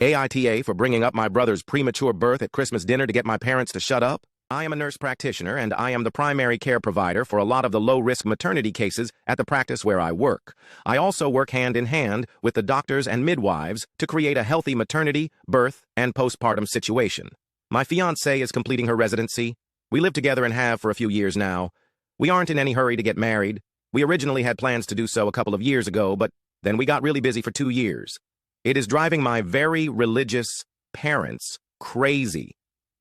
AITA for bringing up my brother's premature birth at Christmas dinner to get my parents to shut up? I am a nurse practitioner, and I am the primary care provider for a lot of the low-risk maternity cases at the practice where I work. I also work hand-in-hand with the doctors and midwives to create a healthy maternity, birth, and postpartum situation. My fiancée is completing her residency. We live together and have for a few years now. We aren't in any hurry to get married. We originally had plans to do so a couple of years ago, but then we got really busy for 2 years. It is driving my very religious parents crazy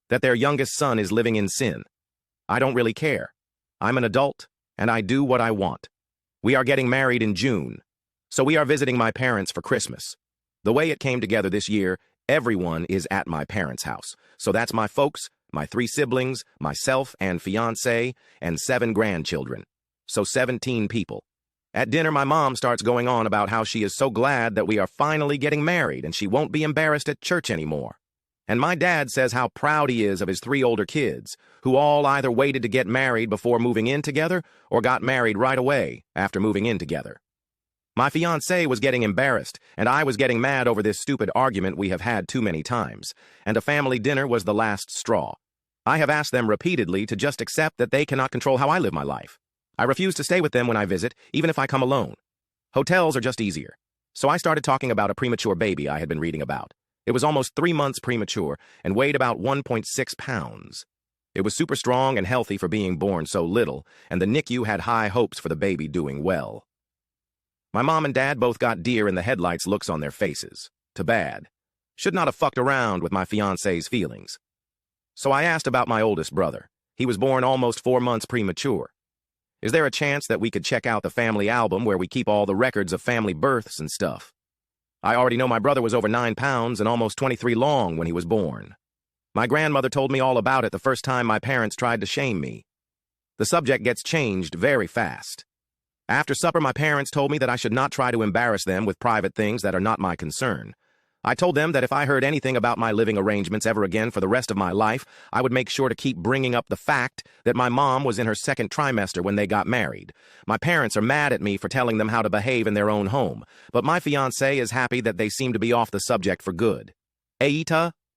that their youngest son is living in sin. I don't really care. I'm an adult, and I do what I want. We are getting married in June, so we are visiting my parents for Christmas. The way it came together this year, everyone is at my parents' house. So that's my folks, my 3 siblings, myself and fiancé, and 7 grandchildren. So 17 people. At dinner, my mom starts going on about how she is so glad that we are finally getting married and she won't be embarrassed at church anymore. And my dad says how proud he is of his 3 older kids, who all either waited to get married before moving in together or got married right away after moving in together. My fiancé was getting embarrassed, and I was getting mad over this stupid argument we have had too many times, and a family dinner was the last straw. I have asked them repeatedly to just accept that they cannot control how I live my life. I refuse to stay with them when I visit, even if I come alone. Hotels are just easier. So I started talking about a premature baby I had been reading about. It was almost 3 months premature and weighed about 1.6 pounds. It was super strong and healthy for being born so little, and the NICU had high hopes for the baby doing well. My mom and dad both got deer in the headlights looks on their faces. Too bad. Should not have fucked around with my fiancé's feelings. So I asked about my oldest brother. He was born almost 4 months premature. Is there a chance that we could check out the family album where we keep all the records of family births and stuff? I already know my brother was over 9 pounds and almost 23 long when he was born. My grandmother told me all about it the first time my parents tried to shame me. The subject gets changed very fast. After supper, my parents told me that I should not try to embarrass them with private things that are not my concern. I told them that if I heard anything about my living arrangements ever again for the rest of my life, I would make sure to keep bringing up the fact that my mom was in her 2nd trimester when they got married. My parents are mad at me for telling them how to behave in their own home, but my fiancé is happy that they seem to be off the subject for good. AITA